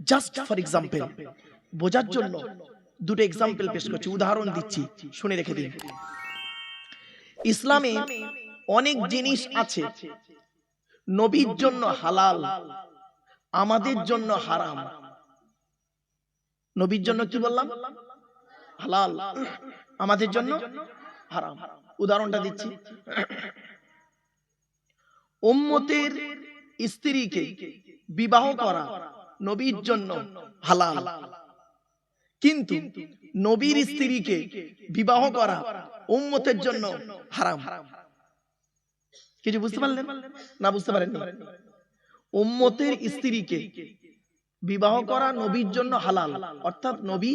Just for example, বোঝার জন্য দুটো এক্সাম্পল পেশ করছি, উদাহরণ দিচ্ছি, শুনে রেখে দিন। ইসলামে অনেক জিনিস আছে নবীর জন্য হালাল, আমাদের জন্য হারাম। নবীর জন্য কি বললাম? হালাল, আমাদের জন্য হারাম। উদাহরণটা দিচ্ছি। উম্মতের স্ত্রীকে বিবাহ করা নবীর জন্য হালাল, কিন্তু নবীর স্ত্রীকে বিবাহ করা উম্মতের জন্য হারাম। কিছু বুঝতে পারলেন না? বুঝতে পারেন? উম্মতের স্ত্রীকে বিবাহ করা নবীর জন্য হালাল, অর্থাৎ নবী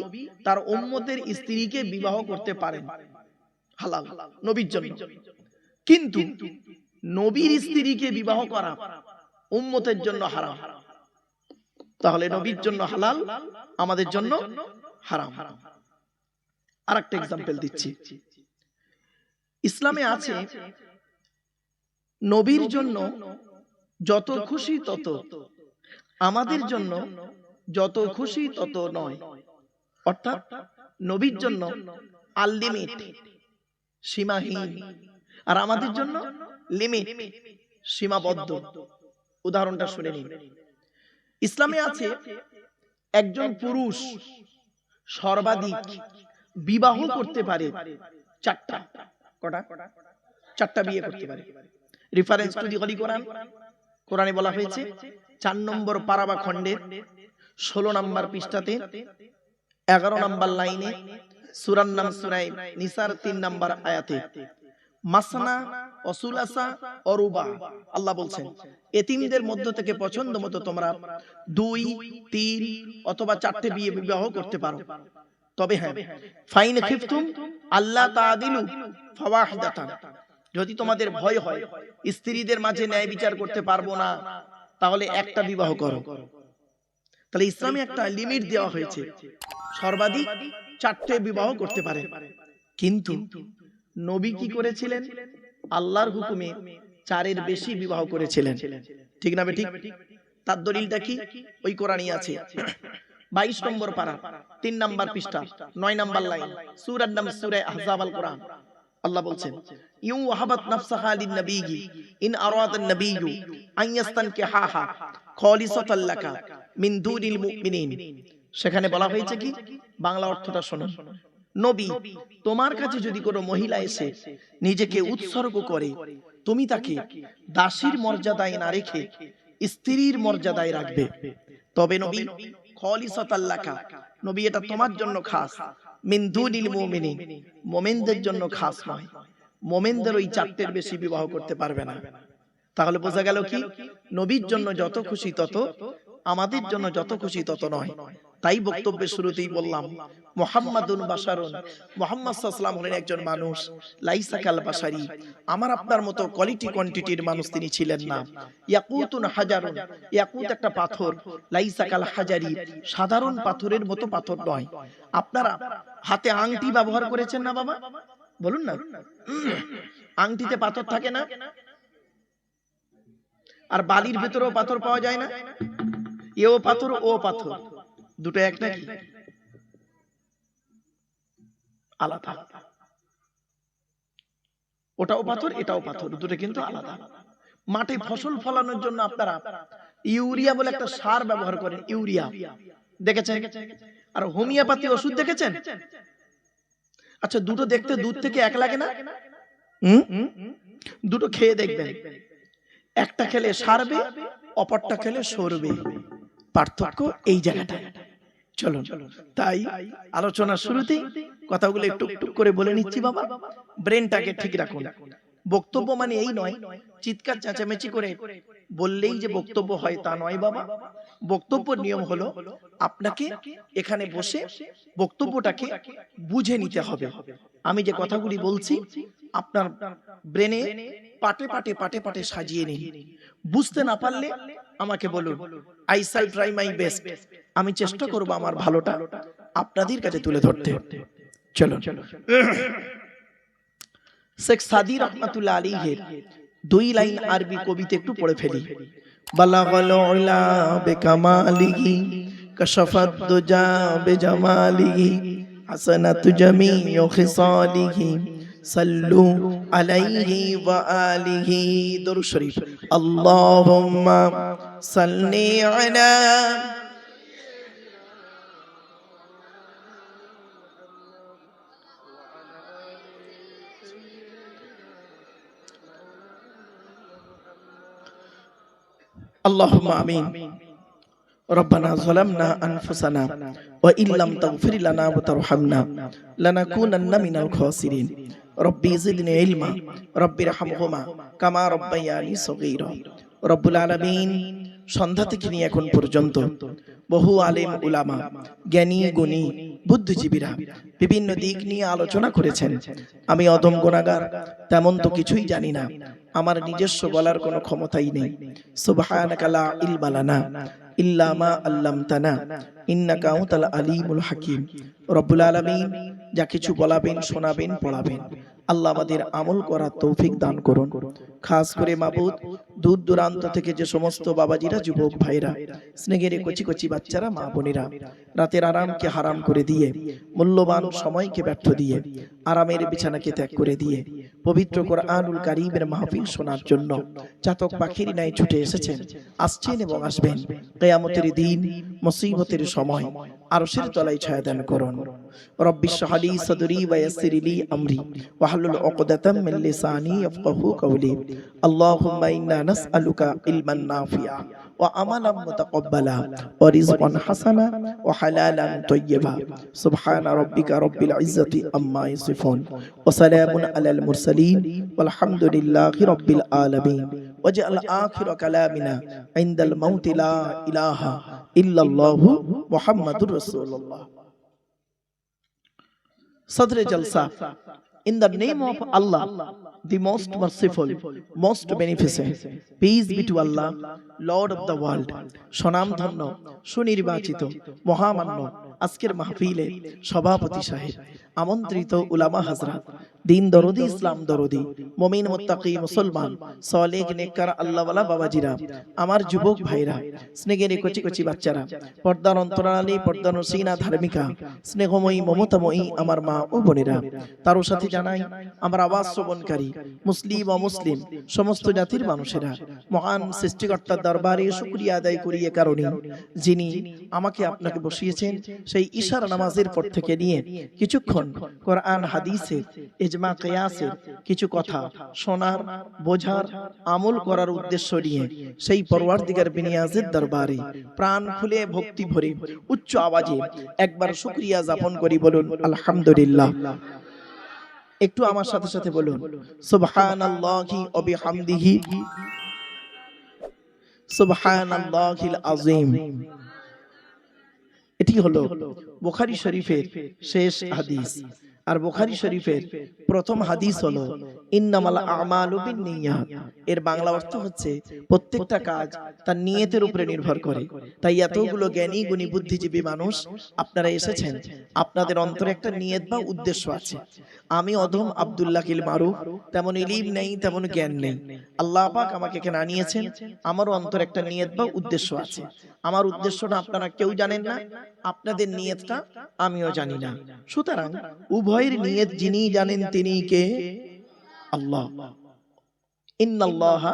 তার উম্মতের স্ত্রীকে বিবাহ করতে পারেন, হালাল নবীর জন্য। কিন্তু নবীর স্ত্রীকে বিবাহ করা উম্মতের জন্য হারাম। তাহলে নবীর জন্য হালাল, আমাদের জন্য হারাম। আরেকটা এক্সাম্পল দিচ্ছি। ইসলামে আছে নবীর জন্য যত খুশি তত, আমাদের জন্য যত খুশি তত নয়। অর্থাৎ নবীর জন্য আনলিমিট, সীমাহীন, আর আমাদের জন্য লিমিট, সীমাবদ্ধ। উদাহরণটা শুনে নিন। ইসলামে আছে একজন পুরুষ সর্বাধিক বিবাহ করতে পারে চারটা। কটা? চারটা বিয়ে করতে পারে। রেফারেন্স টু দি হলি কোরআন। কোরআনে বলা হয়েছে 4 নম্বর পারা বা খণ্ডের 16 নম্বর পৃষ্ঠাতে 11 নম্বর লাইনে, সূরার নাম সূরা নিসার 3 নম্বর আয়াতে, মাসনা ও সুলাসা ও রুবা। আল্লাহ বলছেন এতিমদের মধ্য থেকে পছন্দ মতো তোমরা 2, 3 অথবা 4টে বিয়ে বিবাহ করতে পারো। তবে হ্যাঁ, ফাইন খিফতুম আল্লাহ তাআদিলু ফাওয়াহিদাতান, যদি তোমাদের ভয় হয় স্ত্রীদের মাঝে ন্যায় বিচার করতে পারবো না, তাহলে একটা বিবাহ করো। তাহলে ইসলামে একটা লিমিট দেওয়া হয়েছে, সর্বাধিক 4টে বিবাহ করতে পারে। কিন্তু নবী কি করেছিলেন? আল্লাহর হুকুমে 4-এর বেশি বিবাহ করেছিলেন। ঠিক না বেঠিক? তার দলিলটা কি? ওই কোরআনই আছে। 22 নম্বর পারা 3 নম্বর পৃষ্ঠা 9 নম্বর লাইন, সূরার নাম সূরা আহজাব আল কোরআন। আল্লাহ বলছেন ইউ ওয়াহাবাত নাফসাহা লিন-নবিয়্যি ইন আরাদান নাবিয়্যু আন ইয়াস্তানকিহাহা খালিসাতাল লাকা মিন দুনিল মুমিনিন। সেখানে বলা হয়েছে কি? বাংলা অর্থটা শুনুন। নবী, তোমার কাছে যদি কোনো মহিলা এসে নিজেকে উৎসর্গ করে, তুমি তাকে দাসীর মর্যাদায় না রেখে স্ত্রীর মর্যাদায় রাখবে। তবে নবী খালিসাতাল লাকা, নবী এটা তোমার জন্য খাস, মিন দুনিল মুমিনিন, মুমিনদের জন্য খাস নয়। মুমিনদের ওই 4টের বেশি বিবাহ করতে পারবে না। তাহলে বোঝা গেল কি? নবীর জন্য যত খুশি তত, আমাদের জন্য যত খুশি তত নয়। তাই বক্তব্যের শুরুতেই বললাম মুহাম্মাদুন বাশারুন, মুহাম্মদ সাল্লাল্লাহু আলাইহি ওয়াসাল্লাম হলেন একজন মানুষ, লাইসা কাল বাশারি, আমার আপনার মতো কোয়ালিটি কোয়ান্টিটির মানুষ তিনি ছিলেন না। ইয়াকুতুন হাজারুন, ইয়াকুত একটা পাথর, লাইসা কাল হাজারি, সাধারণ পাথরের মতো পাথর নয়। আপনারা হাতে আংটি ব্যবহার করেছেন না বাবা? বলুন না, আংটিতে পাথর থাকে না? আর বালির ভিতরেও পাথর পাওয়া যায় না? এও পাথর ও পাথর, দুটো এক নাকি? আলাদা। ওটাও পাথর, এটাও পাথর, দুটো কিন্তু আলাদা। মাঠে ফসল ফলানোর জন্য আপনারা ইউরিয়া বলে একটা সার ব্যবহার করেন, ইউরিয়া দেখেছেন? আর হোমিওপ্যাথি ওষুধ দেখেছেন? আচ্ছা, দুটো দেখতে দুধ থেকে এক লাগে না? দুটো খেয়ে দেখবেন, একটা খেলে সারবে, অপরটা খেলে সরবে। পার্থক্য এই জায়গাটায়। চলো, তাই আলোচনা শুরুতেই কথাগুলো একটু একটু করে বলে নিচ্ছি বাবা, ব্রেনটাকে ঠিক রাখুন। বক্তব্য মানে এই নয় চিৎকার চেঁচামেচি করে বললেই যে বক্তব্য হয় তা নয় বাবা। বক্তব্যের নিয়ম হলো আপনাকে এখানে বসে বক্তব্যটাকে বুঝে নিতে হবে। আমি যে কথাগুলি বলছি আপনার ব্রেনে পাটে পাটে পাটে পাটে সাজিয়ে নিন। বুঝতে না পারলে আমাকে বলুন, I shall try my best, আমি চেষ্টা করব আমার ভালোটা আপনাদের কাছে তুলে ধরতে। চলো, শেখ সাদী রহমাতুল্লাহ আলাইহির 2 লাইন আরবি কবিতা একটু পড়ে ফেলি। বালাগাল উলা বিকামালিহি كشف الدجى بجماله حسنت جميع خصاله صلوا عليه وآله درود شريف اللهم صل على اللهم آمين ربنا ظلمنا أنفسنا وإن لم تغفر لنا وترحمنا لنكونن من الخاسرين ربي زدني علما ربي ارحمهما كما ربياني صغيرا رب العالمين সন্ধ্যা থেকে নিয়ে এখন পর্যন্ত বহু আলেম উলামা জ্ঞানী গুণী বুদ্ধিজীবীরা বিভিন্ন দিক নিয়ে আলোচনা করেছেন। আমি অদম গুনাহগার, তেমন তো কিছুই জানি না, আমার নিজস্ব বলার কোনো ক্ষমতাই নেই। সুবহানাকা লা ইলমা লানা ইল্লা মা আল্লামতানা ইন্নাকা আনতাল আলিমুল হাকিম। রব্বুল আলামিন যা কিছু বলাবেন, শোনাবেন, পড়াবেন, আল্লাহ আমাদের আমল করার তৌফিক দান করুন। খাস করে মাবুদ, দূর দূরান্ত থেকে যে সমস্ত বাবাজিরা, যুবক ভাইরা, স্নেহের কচি কচি বাচ্চারা, মা বোনেরা রাতের আরামকে হারাম করে দিয়ে, মূল্যবান সময়কে ব্যর্থ দিয়ে, আরামের বিছানাকে ত্যাগ করে দিয়ে পবিত্র কোরআনুল কারীমের মাহফিল শোনার জন্য চাতক পাখির ন্যায় ছুটে এসেছেন, আসছেন এবং আসবেন। কিয়ামতের দিন, মুসিবতের সময় আরশের তলায় ছায়া দান করুন। রব্বি ইশরাহ লি সাদরি ওয়া ইয়াসসির লি আমরি ওয়াহলুল উকদাতাম মিন লিসানি ইয়াফকাহু কওলি। আল্লাহুম্মা ইন্না নাসআলুকা ইলমান নাফিআ ওয়া আমালান মুতাকাব্বালা ওয়া রিজকান হাসানা ওয়া হালালান তাইয়্যিবা। সুবহানা রাব্বিকা রাব্বিল ইজ্জাতি আম্মা ইয়াসিফুন ওয়া সালামুন আলাল মুরসালিন ওয়ালহামদুলিল্লাহি রাব্বিল আলামিন। ওয়াজআল আখির কালামিনা ইনদাল মাউতি লা ইলাহা ইল্লাল্লাহু মুহাম্মাদুর রাসূলুল্লাহ। Sadr Jalsa. In the name of Allah, the most merciful, most beneficent, peace be to Allah, Lord of the world. Shonam dhanno, সুনির্বাচিত, মহামান্য আজকের মাহফিলে সভাপতি সাহেব, আমন্ত্রিত উলামা হাজরাত, দিন দরদি, ইসলাম দরদি, মুমিন মুত্তাকি মুসলমান, সালেহ নেককার আল্লাহওয়ালা বাবাজিরা, আমার যুবক ভাইরা, স্নেহের কচি কচি বাচ্চারা, পর্দার অন্তরালে, পর্দার নসিনা ধার্মিকা, স্নেহময়ী মমতাময়ী আমার মা ও বোনেরা, তারও সাথে জানাই আমার আওয়াজ শ্রবণকারী মুসলিম ও মুসলিম সমস্ত জাতির মানুষেরা, মহান সৃষ্টিকর্তার দরবারে শুকরিয়া আদায় করি এ কারণে, যিনি আমাকে আপনাকে বসিয়েছেন সেই ইশার নামাজের পর থেকে নিয়ে কিছুক্ষণ কোরআন হাদিসের, ইজমা কিয়াসের কিছু কথা শোনার, বোঝার, আমল করার উদ্দেশ্য নিয়ে সেই পরওয়ারদিগার বিনিয়াজের দরবারে প্রাণ খুলে ভক্তি ভরে উচ্চ আওয়াজে একবার শুকরিয়া জ্ঞাপন করি, বলুন আলহামদুলিল্লাহ। একটু আমার সাথে সাথে বলুন সুবহানাল্লাহি ওয়া বিহামদিহি সুবহানাল্লাহিল আযীম। এটি হলো বুখারী শরীফের শেষ হাদিস। আর বুখারী শরীফের প্রথম হাদিস হলো ইন্নামাল আমালু বিন্নিয়াত। এর বাংলা অর্থ হচ্ছে প্রত্যেকটা কাজ তার নিয়তের উপরে নির্ভর করে। তাই এতগুলো জ্ঞানী গুণী বুদ্ধিজীবী মানুষ আপনারা এসেছেন, আপনাদের অন্তরে একটা নিয়ত বা উদ্দেশ্য আছে। আমি অধম আব্দুল্লাহ কিল মারুফ, তেমন ইলম নেই, তেমন জ্ঞান নেই। আল্লাহ পাক আমাকে এখানে আনিয়েছেন, আমারও অন্তরে একটা নিয়ত বা উদ্দেশ্য আছে। আমার উদ্দেশ্যটা আপনারা কেউ জানেন না, আপনাদের নিয়তটা আমিও জানি না। সুতরাং উভয়ের নিয়ত যিনি জানেন তিনি কে? আল্লাহ। ইন্নাল্লাহা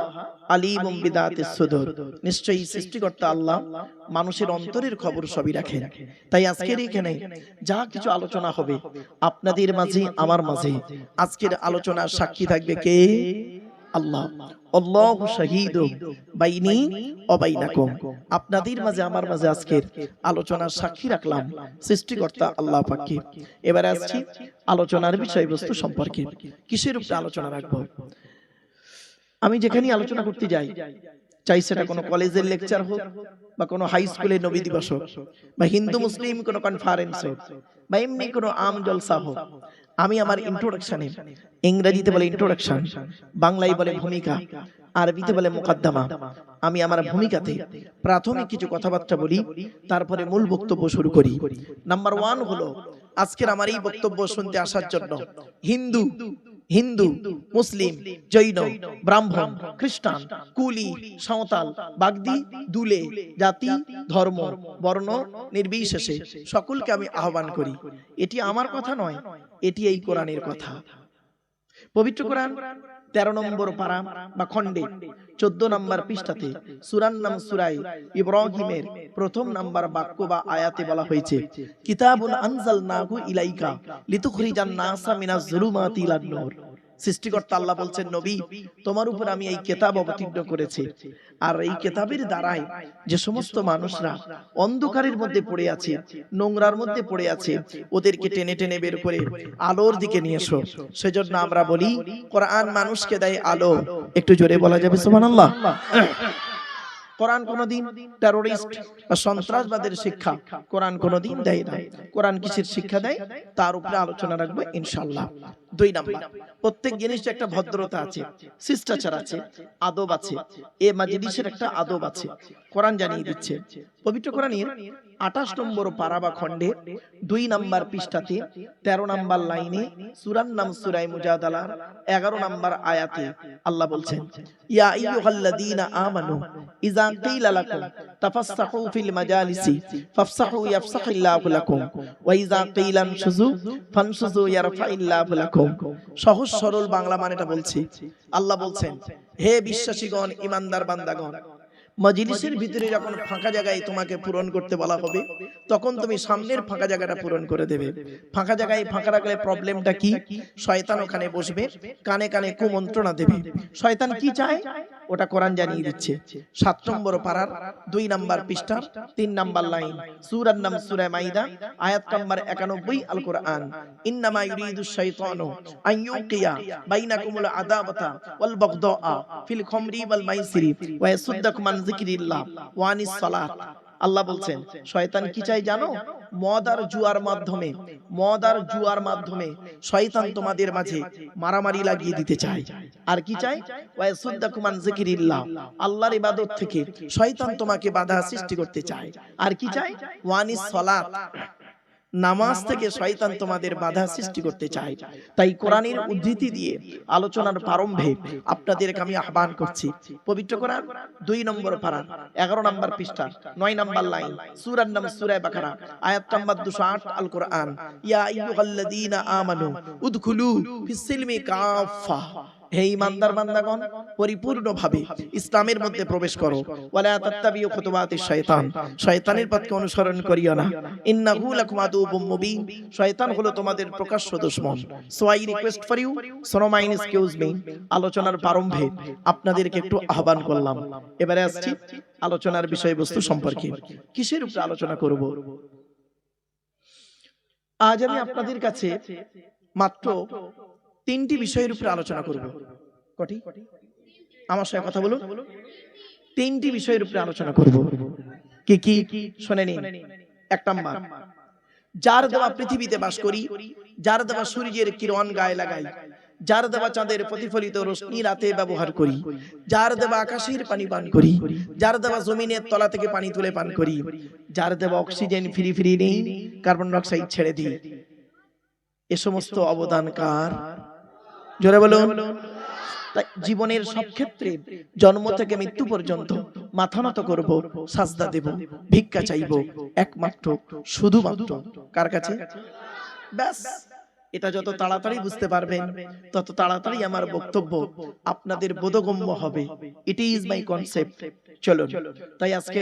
আলিমুম বিদাতিস সুদুর। নিশ্চয়ই সৃষ্টিকর্তা আল্লাহ মানুষের অন্তরের খবর সবই রাখেন। তাই আজকের এখানে যা কিছু আলোচনা হবে আপনাদের মাঝে, আমার মাঝে, আজকের আলোচনার সাক্ষী থাকবে কে? আল্লাহ। আল্লাহু শাহীদু বাইনি ওয়া বাইনাকুম। আপনাদের মাঝে, আমার মাঝে আজকের আলোচনার সাক্ষী রাখলাম সৃষ্টিকর্তা আল্লাহ পাককে। এবারে আসছি আলোচনার বিষয়বস্তু সম্পর্কে। কিসের উপরে আলোচনা রাখবো? আমি যেখানে আলোচনা করতে যাই, চাই সেটা কোনো কলেজের লেকচার হোক, বা কোনো হাই স্কুলের নবী দিবস হোক, বা হিন্দু মুসলিম কোনো কনফারেন্স হোক, বা এমনি কোনো আম জলসা হোক, আমি আমার ইন্ট্রোডাকশনে, ইংরেজিতে বলে ইন্ট্রোডাকশন, বাংলায় বলে ভূমিকা, আরবিতে বলে মুকদ্দমা, আমি আমার ভূমিকাতে প্রাথমিক কিছু কথাবার্তা বলি, তারপরে মূল বক্তব্য শুরু করি। নাম্বার 1 হলো আজকের আমার এই বক্তব্য শুনতে আসার জন্য হিন্দু হিন্দু, মুসলিম, জৈন, ব্রাহ্মণ, খ্রিস্টান, কুলি, সাঁওতাল, বাগদি, দুলে, জাতি, ধর্ম, বর্ণ নির্বিশেষে সকলকে আমি আহ্বান করি। এটি আমার কথা নয়, এটি এই কোরআনের কথা। পবিত্র কোরআন 13 নম্বর পারা বা খণ্ডে 14 নম্বর পৃষ্ঠাতে সূরার নাম সূরা ইব্রাহিমের প্রথম নম্বর বাক্য বা আয়াতে বলা হয়েছে, কিতাবুন আনজালনাহু ইলাইকা লিতুখরিজান নাসা মিনাজ যুলুমাতি ইলান নূর। সৃষ্টিকর্তা আল্লাহ বলছেন, নবী তোমার উপর আমি এই কিতাব অবতীর্ণ করেছি, আর এই কিতাবের দ্বারাই যে সমস্ত মানুষরা অন্ধকারের মধ্যে পড়ে আছে, নোংরার মধ্যে পড়ে আছে, ওদেরকে টেনে টেনে বের করে আলোর দিকে নিয়ে এসো। সেজন্য আমরা বলি কোরআন মানুষকে দেয় আলো। একটু জোরে বলা যাবে সুবহানাল্লাহ। কোরআন কোনদিন টেরোরিস্ট বা সন্ত্রাসবাদের শিক্ষা কোরআন কোনদিন দেয় না। কোরআন কিসের শিক্ষা দেয় তার উপরে আলোচনা রাখবো ইনশাআল্লাহ। 2 নাম্বার, প্রত্যেক জিনিসের একটা ভদ্রতা আছে, শিষ্টাচার আছে, আদব আছে। এ মাজলিসের একটা আদব আছে, কোরআন জানিয়ে দিচ্ছে। পবিত্র কোরআনের 28 নম্বর পারা বা খণ্ডে 2 নম্বর পৃষ্ঠাতে 13 নম্বর লাইনে সূরার নাম সূরা মুজাদালার 11 নম্বর আয়াতে আল্লাহ বলছেন, ইয়া আইয়ুহাল্লাযীনা আমানু ইযা কিলা লাকুম তাফাসসাহু ফিল মাজালিসি ফাফসাহু ইয়াফসাহিল্লাহু লাকুম ওয়া ইযা কিলা আনশুযু ফানশুযু ইয়ারফাইল্লাহু লাকুম। সহজ সরল বাংলা মানেটা বলছি। আল্লাহ বলছেন, হে বিশ্বাসীগণ, ঈমানদার বান্দাগণ, মজলিসের ভিতরে যখন ফাঁকা জায়গায় তোমাকে পূরণ করতে বলা হবে, তখন তুমি সামনের ফাঁকা জায়গাটা পূরণ করে দেবে। ফাঁকা জায়গায় ফাঁকা রাখলে প্রবলেমটা কি? শয়তান ওখানে বসবে, কানে কানে কুমন্ত্রণা দেবে। শয়তান কি চায় ওটা কোরআন জানিয়ে দিচ্ছে। 7 নম্বর পারার 2 নম্বর পৃষ্ঠার 3 নম্বর লাইন, সূরার নাম সূরা মাইদা, আয়াত নম্বর 91, আল কোরআন, ইন্নামা ইউরিদুশ শাইতানু আন ইউকিয়া বাইনাকুমুল আদাওয়াতা ওয়াল বাগদাআ ফিল খামরি ওয়াল মাইসিরি ওয়া ইয়াসুদ্দাকুম আন যিকরিল্লাহ ওয়া আনিস সালাত। আল্লাহ বলছেন, শয়তান কি চাই জানো? মদ আর জুয়ার মাধ্যমে শয়তান তোমাদের মাঝে মারামারি লাগিয়ে দিতে চায়। আর কি চায়? ওয়া ইয়াসুদ্দাকুম আন যিকরিল্লাহ, আল্লাহর ইবাদত থেকে শয়তান তোমাকে বাধা সৃষ্টি করতে চায়। আর কি চায়? ওয়া আনিস সালাত, নামাজ থেকে শয়তান তোমাদের বাধা সৃষ্টি করতে চায়। তাই কোরআনের উদ্ধৃতি দিয়ে আলোচনার প্রারম্ভে আপনাদেরকে আমি আহ্বান করছি, পবিত্র কোরআন 2 নম্বর পারা 11 নম্বর পৃষ্ঠা 9 নম্বর লাইন, সূরার নাম সূরা বাকারা, আয়াত নম্বর 208, আল কোরআন, ইয়া আইয়ুহাল্লাযীনা আমানু উদখুলু ফিস সিলমি কাফা। হে ঈমানদার বান্দাগণ, পরিপূর্ণভাবে ইসলামের মধ্যে প্রবেশ করো। ওয়ালা তাত্তাবিউ খুতুওয়াতিশ শাইতান, শয়তানের পথকে অনুসরণ করিও না। ইন্নাহু লাকুম আদুউম মুবিন, শয়তান হলো তোমাদের প্রকাশ্য দুশমন। So I request for you, so mine excuse me, আলোচনার প্রারম্ভে আপনাদেরকে একটু আহ্বান করলাম। এবারে আসছি আলোচনার বিষয়বস্তু সম্পর্কে। কিসের উপরে আলোচনা করব? আজ আমি আপনাদের কাছে মাত্র 3টি বিষয়ের উপরে আলোচনা করব। কটি? আমার সাথে কথা বলুন। 3টি বিষয়ের উপরে আলোচনা করব। কি কি শুনে নিন। 1 নাম্বার, যার দেওয়া পৃথিবীতে বাস করি, যার দেওয়া সূর্যের কিরণ গায়ে লাগাই, যার দেওয়া চাঁদের প্রতিফলিত রশ্মি রাতে ব্যবহার করি, যার দেওয়া আকাশের পানি পান করি, যার দেওয়া জমিনের তলা থেকে পানি তুলে পান করি, যার দেওয়া অক্সিজেন ফ্রি ফ্রি নেই, কার্বন ডাই অক্সাইড ছেড়ে দিই, এ সমস্ত অবদান কার? জোরে বলুন। তাই জীবনের সব ক্ষেত্রে জন্ম থেকে মৃত্যু পর্যন্ত মাথা নত করব, সাজদা দেব, ভিক্ষা চাইব একমাত্র শুধুমাত্র কার কাছে? ব্যাস, এটা যত তাড়াতাড়ি বুঝতে পারবেন তত তাড়াতাড়ি আমার বক্তব্য আপনাদের বোধগম্য হবে। It is my concept. চলো, তাই আজকে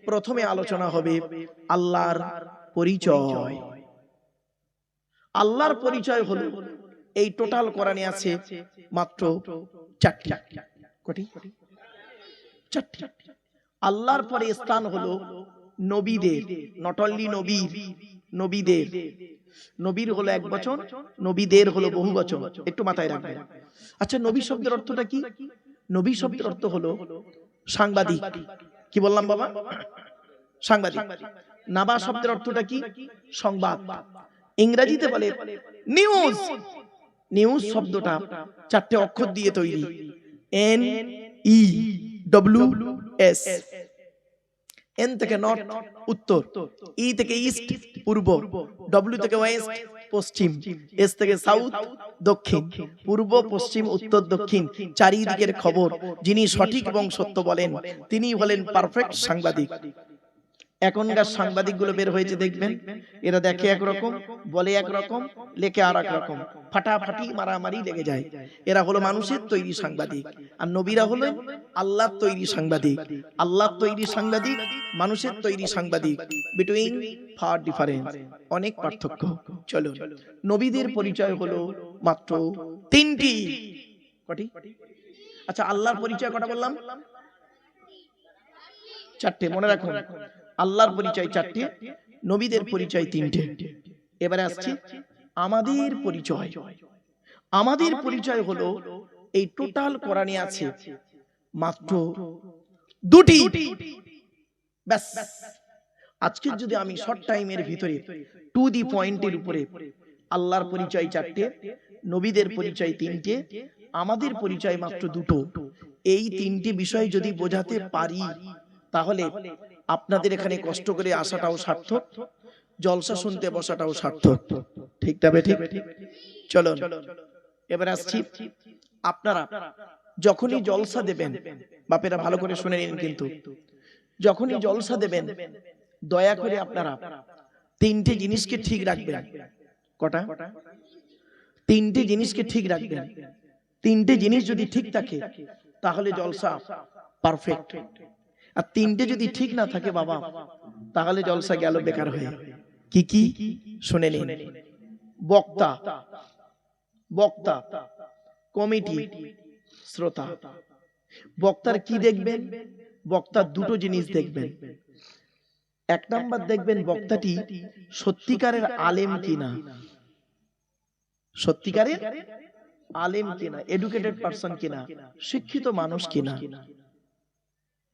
প্রথমে আলোচনা হবে আল্লাহর পরিচয়। আল্লাহর পরিচয় হলো, এই টোটাল কোরআনে আছে মাত্র 4টি। কটি? 4টি। আল্লাহর পরে স্থান হলো নবীদের, নট অনলি নবীর, নবীদের। নবীর হলো এক বচন, নবীদের হলো বহু বচন, একটু মাথায় রাখবেন। আচ্ছা, নবী শব্দের অর্থটা কি? নবী শব্দের অর্থ হলো সাংবাদিক। কি বললাম বাবা? সাংবাদিক। নাবা শব্দের অর্থটা কি? সংবাদ। ইংরেজিতে বলে নিউজ। নিউজ শব্দটা 4টে অক্ষর দিয়ে তৈরি, NEWS। এন থেকে নর্থ উত্তর, ই থেকে ইস্ট পূর্ব, ডব্লিউ থেকে ওয়েস্ট পশ্চিম, এস থেকে সাউথ, দক্ষিণ, পূর্ব, পশ্চিম, উত্তর, দক্ষিণ, চারিদিকের খবর যিনি সঠিক এবং সত্য বলেন তিনি হলেন পারফেক্ট সাংবাদিক। এখনকার সাংবাদিকগুলো বের হয়েছে দেখবেন, এরা দেখে একরকম, বলে একরকম, লেখে আর এক রকম, ফাটাফাটি মারামারি লেগে যায়। এরা হলো মানুষের তৈরি সাংবাদিক, আর নবীরা হলেন আল্লাহর তৈরি সাংবাদিক। আল্লাহর তৈরি সাংবাদিক, মানুষের তৈরি সাংবাদিক, বিটুইন ফার ডিফারেন্স, অনেক পার্থক্য। চলো, নবীদের পরিচয় হলো মাত্র তিনটি। কটি? আচ্ছা, আল্লাহর পরিচয় কটা বললাম? চারটে, মনে রাখুন। আল্লাহর পরিচয় চারটে, নবীদের পরিচয় তিনটে। এবারে আসছি আমাদের পরিচয়। আমাদের পরিচয় হলো এই টোটাল কোরআনে আছে মাত্র দুটি। ব্যাস, আজকে যদি আমি শর্ট টাইমের ভিতরে টু দি পয়েন্টের উপরে আল্লাহর পরিচয় চারটে, নবীদের পরিচয় তিনটে, আমাদের পরিচয় মাত্র দুটো, এই তিনটি বিষয় যদি বোঝাতে পারি তাহলে আপনাদের এখানে কষ্ট করে আসাটাও সার্থক, জলসা শুনতে বসাটাও সার্থক। ঠিক তবে ঠিক। চলো এবার আসছি, আপনারা যখনই জলসা দেবেন, বাপেরা ভালো করে শুনে নিন, কিন্তু যখনই জলসা দেবেন দয়া করে আপনারা তিনটে জিনিসকে ঠিক রাখবেন। কটা? তিনটে জিনিসকে ঠিক রাখবেন। তিনটে জিনিস যদি ঠিক থাকে তাহলে জলসা পারফেক্ট, আর তিনটে যদি ঠিক না থাকে বাবা তাহলে জলসা গেল বেকার হয়ে। কি কি শুনে নিন। বক্তা, বক্তা, কমিটি, শ্রোতা। বক্তার কি দেখবেন? বক্তার দুটো জিনিস দেখবেন। এক নাম্বার দেখবেন বক্তাটি সত্যিকারের আলেম কিনা, সত্যিকারের আলেম কিনা, এডুকেটেড পারসন কিনা, শিক্ষিত মানুষ কিনা।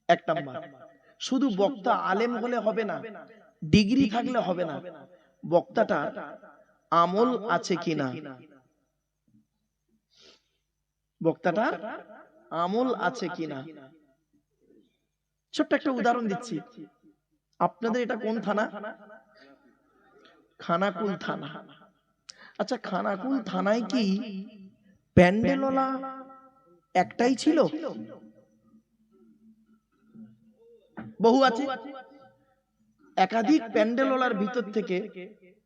এক নাম্বার। শুধু বক্তা আলেম হলে হবে না, ডিগ্রি থাকলে হবে না, বক্তাটা আমল আছে কিনা, বক্তাটার আমল আছে কিনা। ছোট্ট একটা উদাহরণ দিচ্ছি, আপনাদের এটা কোন থানা? খানাকুল থানা। আচ্ছা, খানাকুল থানায় কি প্যান্ডেলওয়ালা একটাই ছিল? বহু আছে। একাধিক প্যান্ডেলওয়ালার ভিতর থেকে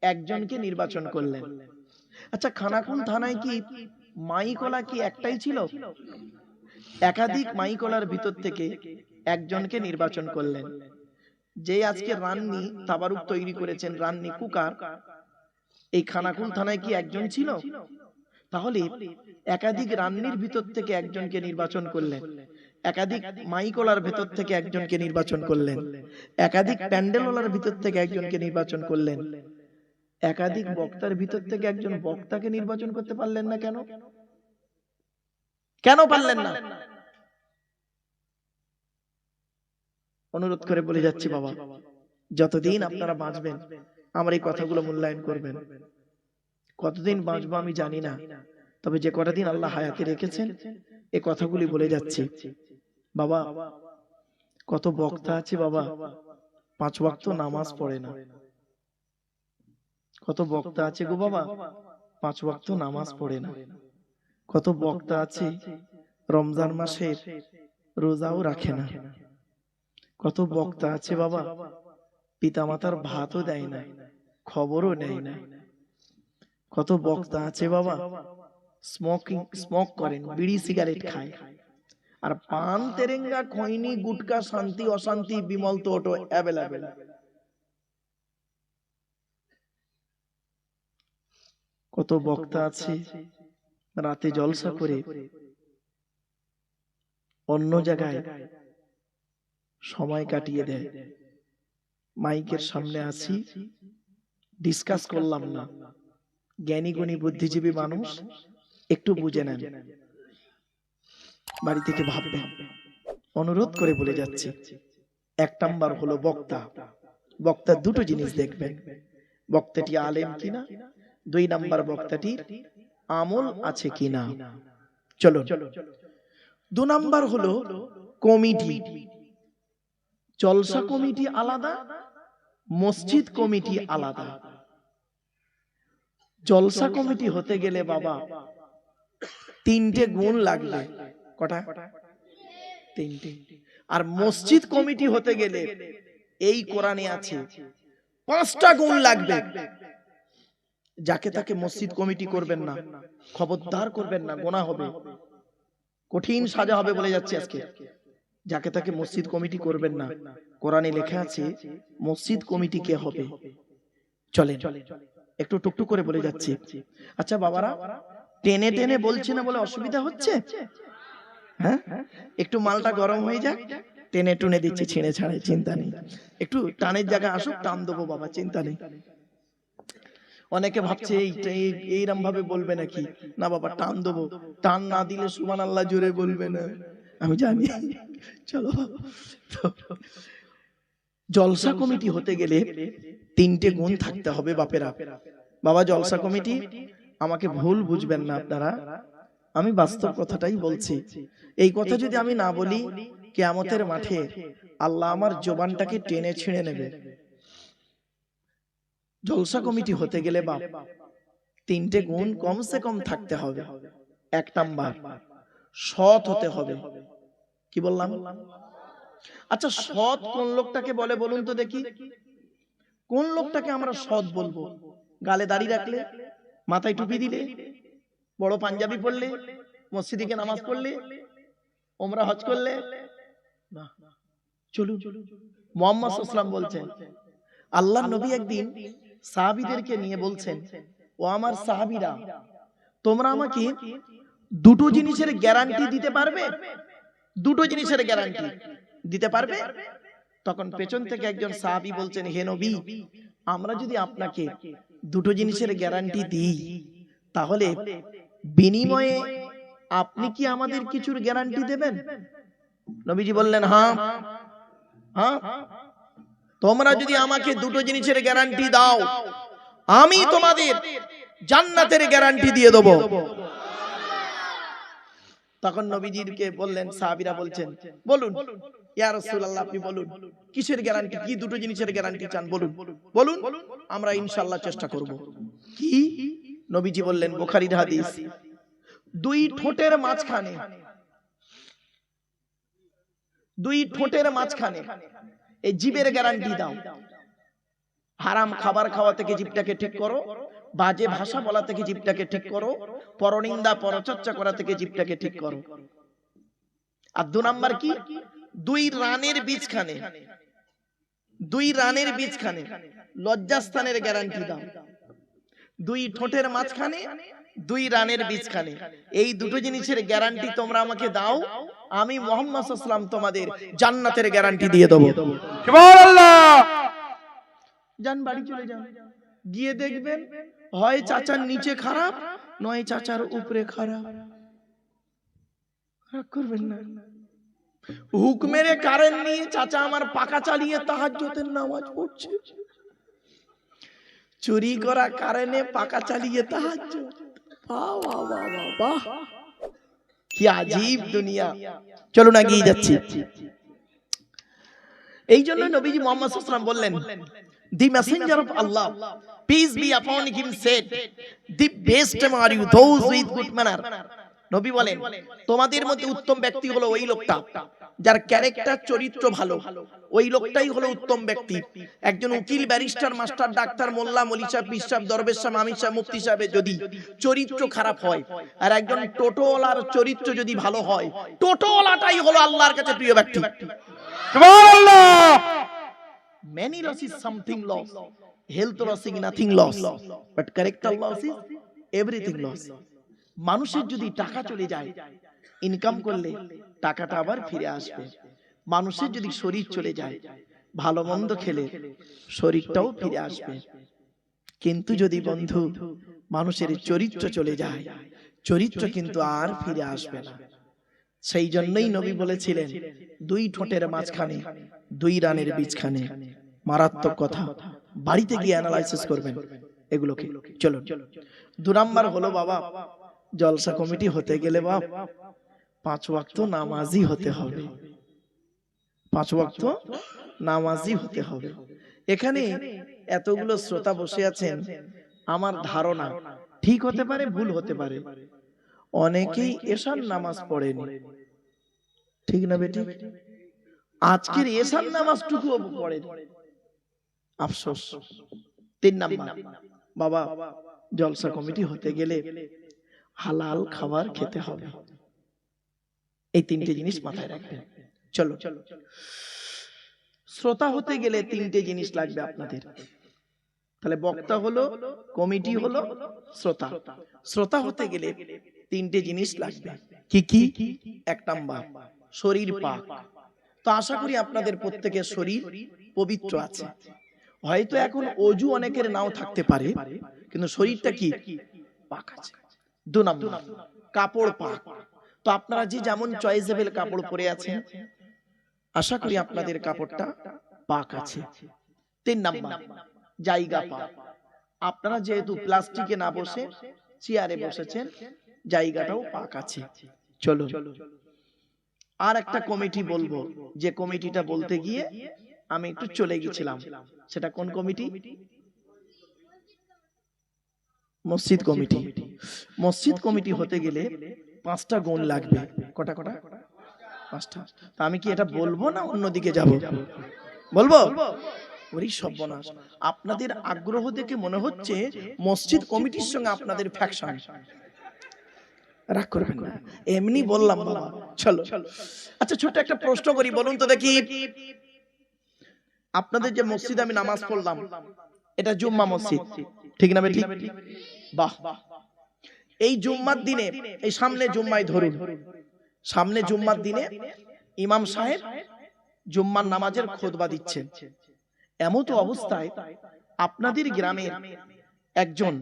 একজনকে নির্বাচন করলেন। আচ্ছা, খানাকুল থানায় কি মাইকওয়ালা কি একটাই ছিল? একাধিক মাইকওয়ালার ভিতর থেকে একজনকে নির্বাচন করলেন। যে আজকে রান্নি তাবারুক তৈরি করেছেন, রান্নি কুকার, এই খানাকুল থানায় কি একজন ছিল? তাহলে একাধিক রান্নির ভিতর থেকে একজনকে নির্বাচন করলেন, একাধিক মাইকওয়ালার ভিতর থেকে একজনকে নির্বাচন করলেন, একাধিক প্যান্ডেলওয়ালার ভিতর থেকে একজনকে নির্বাচন করলেন, একাধিক বক্তার ভিতর থেকে একজন বক্তাকে নির্বাচন করতে পারলেন না কেন? কেন পারলেন না? অনুরোধ করে বলে যাচ্ছি বাবা, যতদিন আপনারা বাঁচবেন আমার এই কথাগুলো মূল্যায়ন করবেন। কতদিন বাঁচবো আমি জানি না, তবে যে কটা দিন আল্লাহ হায়াতে রেখেছেন এই কথাগুলি বলে যাচ্ছি। বাবা, কত বক্তা আছে বাবা 5 ওয়াক্ত নামাজ পড়ে না। কত বক্তা আছে গো বাবা 5 ওয়াক্ত নামাজ পড়ে না। কত বক্তা আছে রমজান মাসের রোজাও রাখে না। কত বক্তা আছে বাবা পিতামাতার ভাতও দেয় না, খবরও নেয় না। কত বক্তা আছে বাবা স্মোক করেন, বিড়ি সিগারেট খায়, আর পান তেরেঙ্গা খৈনি গুটকা শান্তি অশান্তি বিমল তো ওটো অ্যাভেলেবেল। কত বক্তা আছে রাতে জলসা করে অন্য জায়গায় সময় কাটিয়ে দেয়। মাইকের সামনে আসি, ডিসকাস করলাম না, জ্ঞানী গুণী বুদ্ধিজীবী মানুষ একটু বুঝে নেন, বাড়ি থেকে ভাববেন। অনুরোধ করে বলে যাচ্ছি, 1 নাম্বার হলো বক্তা। বক্তার দুটো জিনিস দেখবেন, বক্তাটি আলেম কিনা, 2 নাম্বার বক্তাটির আমল আছে কিনা। চলো 2 নাম্বার হলো কমিটি। জলসা কমিটি আলাদা, মসজিদ কমিটি আলাদা। জলসা কমিটি হতে গেলে বাবা তিনটে গুণ লাগবে। কটা? তিনটে। আর মসজিদ কমিটি হতে গেলে এই কোরআনে আছে 5টা গুণ লাগবে। যাকে তাকে মসজিদ কমিটি করবেন না, খবরদার করবেন না, গোনা হবে, কঠিন সাজা হবে বলে যাচ্ছে আজকে। যাকে তাকে মসজিদ কমিটি করবেন না। কোরআনে লেখা আছে মসজিদ কমিটি কে হবে। চলেন একটু টুকটুক করে বলে যাচ্ছি। আচ্ছা বাবারা, টেনে টেনে বলছি না বলে অসুবিধা হচ্ছে? হ্যাঁ, একটু মালটা গরম হয়ে যাক, টেনে টুনে দিচ্ছি, ছিঁড়ে ছাড়ে, চিন্তা নেই। একটু টানের জায়গা আসুক, টান দেবো বাবা, চিন্তা নেই। অনেকে ভাবছে এইরকম ভাবে বলবে নাকি, না বাবা টান দেবো, টান না দিলে সুবহানাল্লাহ জোরে বলবে না, আমি জানি। চলো জলসা কমিটি হতে গেলে তিনটে গুণ থাকতে হবে বাপেরা। বাবা জলসা কমিটি, আমাকে ভুল বুঝবেন না আপনারা, আমি বাস্তব কথাটাই বলছি। এই কথা যদি আমি না বলি, কিয়ামতের মাঠে আল্লাহ আমার জবানটাকে টেনে ছিঁড়ে নেবে। জলসা কমিটি হতে গেলে বাপ তিনটে গুণ কমসে কম থাকতে হবে। 1 নাম্বার, সৎ হতে হবে। কি বললাম? আচ্ছা সৎ কোন লোকটাকে বলে বলুন তো দেখি? কোন লোকটাকে আমরা সৎ বলবো? গালে দাড়ি রাখলে, মাথায় টুপি দিলে, বড় পাঞ্জাবি পরলে, মসজিদে গিয়ে নামাজ পড়লে, ওমরা হজ করলে না। চলুন, মুহাম্মদ সাল্লাল্লাহু আলাইহি ওয়াসাল্লাম বলছেন, আল্লাহর নবী একদিন সাহাবীদেরকে নিয়ে বলছেন, ও আমার সাহাবীরা, তোমরা আমাকে দুটো জিনিসের গ্যারান্টি দিতে পারবে? দুটো জিনিসের গ্যারান্টি দিতে পারবে? তখন পেছন থেকে একজন সাহাবী বলছেন, হে নবী, আমরা যদি আপনাকে দুটো জিনিসের গ্যারান্টি দিই, তাহলে বিনিময়ে আপনি কি আমাদের কিছুর গ্যারান্টি দেবেন? নবীজি বললেন, হ্যাঁ হ্যাঁ, তোমরা যদি আমাকে দুটো জিনিসের গ্যারান্টি দাও, আমি তোমাদের জান্নাতের গ্যারান্টি দিয়ে দেব। তখন নবীজিকে বললেন, সাহাবীরা বলছেন, বলুন ইয়া রাসূলুল্লাহ, আপনি বলুন কিসের গ্যারান্টি, কি দুটো জিনিসের গ্যারান্টি চান, বলুন বলুন, আমরা ইনশাআল্লাহ চেষ্টা করব। কি? নবীজি বললেন, বুখারীর হাদিস, দুই ঠোঁটের মাঝখানে, দুই ঠোঁটের মাঝখানে এই জিভের গ্যারান্টি দাও। হারাম খাবার খাওয়া থেকে জিভটাকে ঠিক করো, বাজে ভাষা বলা থেকে জিভটাকে ঠিক করো, পরনিন্দা পরচর্চা করা থেকে জিভটাকে ঠিক করো। আর 2 নাম্বার কি? দুই রানের বীজখানে, দুই রানের বীজখানে লজ্জাস্থানের গ্যারান্টি দাও। দুই ঠোঁটের মাঝখানে, দুই রানের বীজখানে, এই দুটো জিনিসের গ্যারান্টি তোমরা আমাকে দাও, আমি মুহাম্মদ সাল্লাল্লাহু আলাইহি ওয়াসাল্লাম তোমাদের জান্নাতের গ্যারান্টি দিয়ে দেব। সুবহানাল্লাহ। যান বাড়ি চলে যান, গিয়ে দেখবেন হয় চাচার নিচে খারাপ, নয় চাচার উপরে খারাপ। রাগ করবেন না। হুকমের কারেন্ট নিয়ে চাচা আমার পাকা চালিয়ে তাহাজ্জুদের নামাজ পড়ছে, চুরি করা কারেন্টে পাকা চালিয়ে তাহাজ্জুদ। বাহ বাহ বাহ বাহ, কি আজীব দুনিয়া। চলো না, গিয়ে যাচ্ছি। এই জন্য নবীজি মুহাম্মদ সাল্লাল্লাহু আলাইহি ওয়াসাল্লাম বললেন, the messenger of Allah, peace be upon him, said, the best are you those with good manner. নবী বলেন, তোমাদের মধ্যে উত্তম ব্যক্তি হলো ওই লোকটা যার ক্যারেক্টার, চরিত্র ভালো, ওই লোকটাই হলো উত্তম ব্যক্তি। একজন উকিল, ব্যারিস্টার, মাস্টার, ডাক্তার, মোল্লা, মৌলভী সাহেব, পীর সাহেব, দরবেশ সাহেব, আমির সাহেব, মুফতি সাহেবের যদি চরিত্র খারাপ হয়, আর একজন টোটোওয়ালার চরিত্র যদি ভালো হয়, টোটোওয়ালাটাই হলো আল্লাহর কাছে প্রিয় ব্যক্তি। সুবহানাল্লাহ। Many loss is something loss, health loss is nothing loss, but character loss is everything loss. মানুষের যদি টাকা চলে যায়, ইনকাম করলে টাকাটা আবার ফিরে আসবে। মানুষের যদি শরীর চলে যায়, ভালো মন্দ খেলে শরীরটাও ফিরে আসবে। কিন্তু যদি বন্ধু মানুষের চরিত্র চলে যায়, চরিত্র কিন্তু আর ফিরে আসবে না। সেই জন্যই নবী বলেছিলেন, দুই ঠোঁটের মাঝখানে, দুই রানের বীজখানে। মারাত্মক কথা, বাড়িতে গিয়ে অ্যানালাইসিস করবেন এগুলোকে। চলো, 2 নাম্বার হলো বাবা, জলসা কমিটি হতে গেলে বাপ 5 ওয়াক্ত নামাজি হতে হবে। 5 ওয়াক্ত নামাজি হতে হবে। এখানে এতগুলো শ্রোতা বসে আছেন, আমার ধারণা ঠিক হতে পারে, ভুল হতে পারে। অনেকেই এশার নামাজ পড়েনি, ঠিক না বেটি? আজকের এশার নামাজটুকুও পড়েনি, আফসোস। 3 নাম্বার, বাবা জলসা কমিটি হতে গেলে হালাল খাবার খেতে হবে। এই 3টে জিনিস মাথায় রাখবেন। চলো, শ্রোতা হতে গেলে 3টে জিনিস লাগবে আপনাদের। তাহলে বক্তা হলো, কমিটি হলো, শ্রোতা। শ্রোতা হতে গেলে 3টে জিনিস লাগবে। কি কি? 1 নাম্বার, শরীর পাক। তো আশা করি আপনাদের প্রত্যেকের শরীর পবিত্র আছে। হয়তো এখন অজু অনেকের নাও থাকতে পারে, কিন্তু শরীরটা কি? পাক আছে। 2 নাম্বার, কাপড় পাক। তো আপনারা যে যেমন চয়েসেবল কাপড় পরে আছেন, আশা করি আপনাদের কাপড়টা পাক আছে। 3 নাম্বার, জায়গা পাক। আপনারা যেহেতু প্লাস্টিকে না বসে চেয়ারে বসেছেন, জায়গাটাও পাক আছে। চলো, আর একটা কমিটি বলবো, যে কমিটিটা বলতে গিয়ে আমি একটু চলে গেছিলাম। সেটা কোন কমিটি? মসজিদ কমিটি। মসজিদ কমিটি হতে গেলে 5টা গুণ লাগবে। কটা কটা? 5টা। তো আমি কি এটা বলবো না অন্যদিকে যাব? বলবো? ওরে সর্বনাশ, আপনাদের আগ্রহ দেখে মনে হচ্ছে মসজিদ কমিটির সঙ্গে আপনাদের ফ্যাকশন। রাগ করবেন না, এমনি বললাম বাবা। চলো, আচ্ছা ছোট্ট একটা প্রশ্ন করি, বলুন তো দেখি, আপনাদের যে মসজিদে আমি নামাজ পড়লাম, এটা জুম্মা মসজিদ, ঠিক না বেটি? বাহ। এই জুম্মার দিনে, এই সামনে জুম্মায় ধরুন, সামনে জুম্মার দিনে ইমাম সাহেব জুম্মার নামাজের খুতবা দিচ্ছেন। এমতো অবস্থায় আপনাদের গ্রামের একজন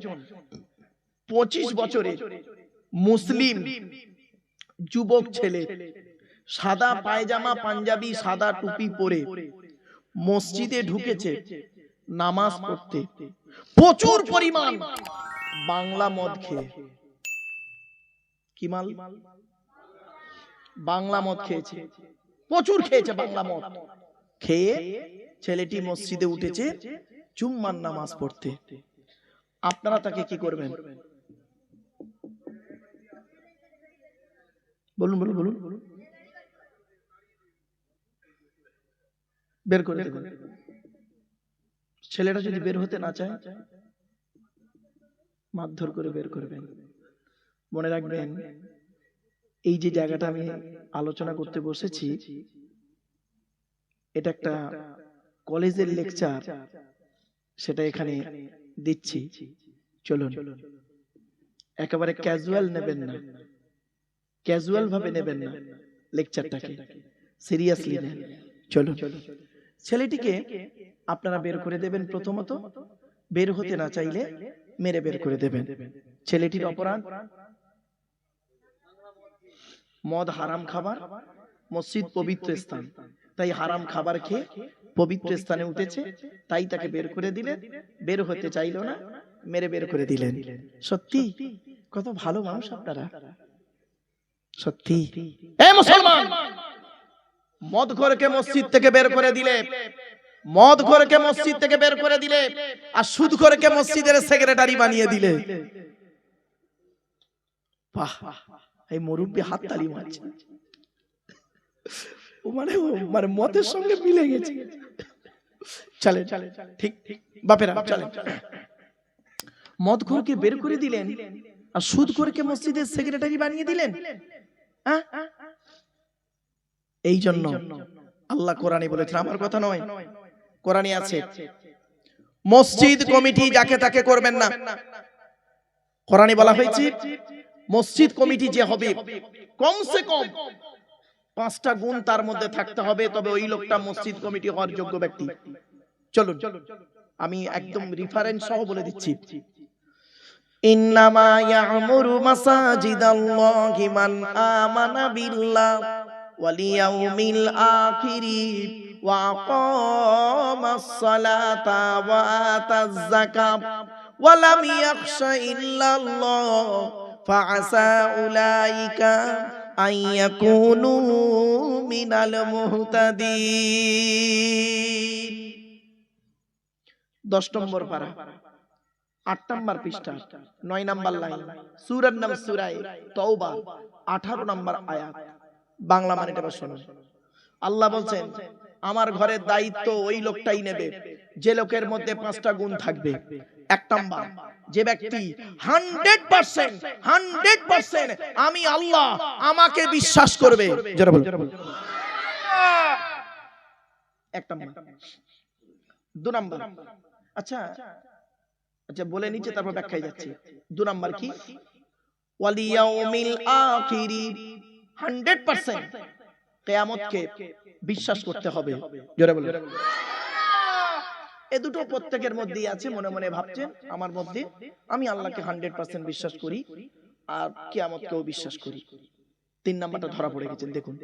25 বছরের মুসলিম যুবক ছেলে সাদা পায়জামা পাঞ্জাবি সাদা টুপি পরে মসজিদে ঢুকেছে নামাজ পড়তে, প্রচুর পরিমাণ বাংলা মদ খেয়ে। কি মাল? বাংলা মদ খেয়েছে, প্রচুর খেয়েছে বাংলা মদ। খেয়ে ছেলেটি মসজিদে উঠেছে জুম্মার নামাজ পড়তে। আপনারা তাকে কি করবেন? বলুন বলুন বলুন। বের করে দেবেন। ছেলেটা যদি বের হতে না চায়, মারধর করে বের করবেন। মনে রাখবেন, এই যে জায়গাটা আমি আলোচনা করতে বসেছি, এটা একটা কলেজের লেকচার, সেটা এখানে দিচ্ছি। চলুন, একেবারে ক্যাজুয়াল নেবেন না, ক্যাজুয়াল ভাবে নেবেন না, লেকচারটাকে সিরিয়াসলি নেন। চলুন, ছেলেটিকে আপনারা বের করে দেবেন। প্রথমত, বের হতে না চাইলে মেরে বের করে দেবেন। ছেলেটির অপরাধ, মদ হারাম খাবার, মসজিদ পবিত্র স্থান, তাই হারাম খাবার খেয়ে পবিত্র স্থানে উঠেছে, তাই তাকে বের করে দিলেন। বের হতে চাইল না, মেরে বের করে দিলেন। সত্যি কত ভালো মানুষ আপনারা, সত্যি। এ মুসলমান, মদখোরকে মসজিদ থেকে বের করে দিলে, মদখোরকে মসজিদ থেকে বের করে দিলে, আর সুদখোরকে মসজিদের সেক্রেটারি বানিয়ে দিলে। বাহ, এই মুরব্বি হাততালি মারছে। ও মানে মদের সঙ্গে মিলে গেছে। চলে, ঠিক ঠিক বাপেরা, চলে। মদখোরকে বের করে দিলেন, আর সুদখোরকে মসজিদের সেক্রেটারি বানিয়ে দিলেন। এই জন্য আল্লাহ কোরআনে বলেছেন, আমার কথা নয়, কোরআনে আছে, মসজিদ কমিটি যাকে তাকে করবেন না। কোরআনে বলা হয়েছে, মসজিদ কমিটি যে হবে, কমসে কম 5টা গুণ তার মধ্যে থাকতে হবে, তবে ওই লোকটা মসজিদ কমিটি হওয়ার যোগ্য ব্যক্তি। চলুন, আমি একদম রেফারেন্স সহ বলে দিচ্ছি। ইন্নামা ইয়ামুরু মাসাজিদাল্লাহি মান আমানা বিল্লাহ ওয়াল ইয়াউমিল আখিরি ওয়া আকামাস সালাতা ওয়া আতাজ যাকাত ওয়া লাম ইয়াখশা ইল্লাল্লাহ ফাআসা উলাইকা আইয়াকুনু মিনাল মুহতাদিন। 10 নম্বর পারা। 8 নম্বর পৃষ্ঠা 9 নম্বর লাইন, সূরার নাম সূরা তাওবা 18 নম্বর আয়াত। বাংলা মানেটা এবার শুনুন। আল্লাহ বলছেন আমার ঘরের দায়িত্ব ওই লোকটাই নেবে যে লোকের মধ্যে 5টা গুণ থাকবে। 1 নাম্বার, যে ব্যক্তি 100% আমি আল্লাহ আমাকে বিশ্বাস করবে। যারা বল 1 নাম্বার। 2 নাম্বার, আচ্ছা বলে নিচে তারপর ব্যাখ্যায় যাচ্ছে। 2 নাম্বার কি? ওয়াল ইয়াউমিল আখিরি, 100% কিয়ামতকে বিশ্বাস করতে হবে। জোরে বলুন। এই দুটো প্রত্যেকের মধ্যেই আছে। মনে মনে ভাবছেন আমার মধ্যে আমি আল্লাহকে 100% বিশ্বাস করি আর কিয়ামতকেও বিশ্বাস করি। 3 নাম্বারটা ধরা পড়ে গেছেন, দেখুন।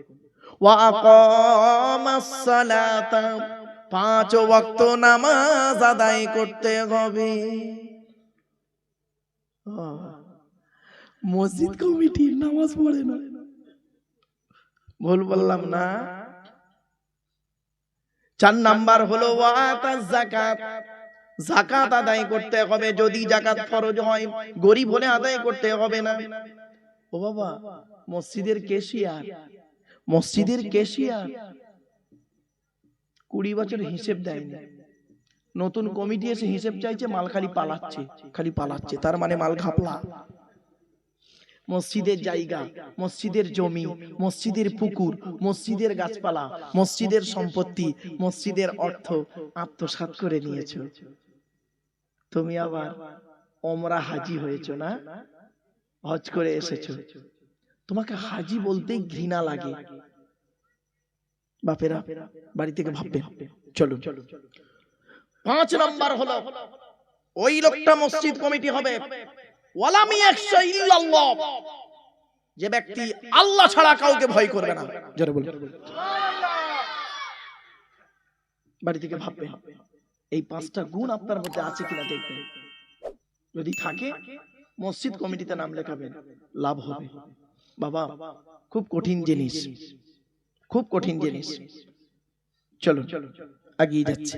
ওয়া আকামাস সালাতা, 5 ওয়াক্ত নামাজ আদায় করতে হবে। মসজিদ কমিটি নামাজ পড়ে না, ভুল বললাম না? 4 নাম্বার হলো ওয়াতাজ যাকাত, যাকাত আদায় করতে হবে। যদি যাকাত ফরজ হয়, গরিব হলে আদায় করতে হবে না। ও বাবা, মসজিদের ক্যাশিয়ার 20 বছর হিসেব দেয়নি, নতুন কমিটি এসে হিসেব চাইছে, মাল খালি পালাচ্ছে, তার মানে মাল ঘাপলা। মসজিদের জায়গা, মসজিদের জমি, মসজিদের পুকুর, মসজিদের গাছপালা, মসজিদের সম্পত্তি, মসজিদের অর্থ আত্মসাৎ করে নিয়েছো। তুমি আবার ওমরা হাজি হয়েছো না, হজ করে এসেছো, তোমাকে হাজি বলতেই ঘৃণা লাগে। বাপেরা বাড়ি থেকে ভাববে। চলো 5 নাম্বার হলো ওই লোকটা মসজিদ কমিটি হবে ওয়ালাম ইয়াখশা ইল্লাল্লাহ, যে ব্যক্তি আল্লাহ ছাড়া কাউকে ভয় করবে না। জোরে বলুন সুবহানাল্লাহ। বাড়ি থেকে ভাববে এই 5টা গুণ আপনার মধ্যে আছে কিনা দেখবেন। যদি থাকে মসজিদ কমিটিতে নাম লেখাবেন, লাভ হবে। বাবা খুব কঠিন জিনিস, খুব কঠিন জিনিস। চলো এগিয়ে যাচ্ছে।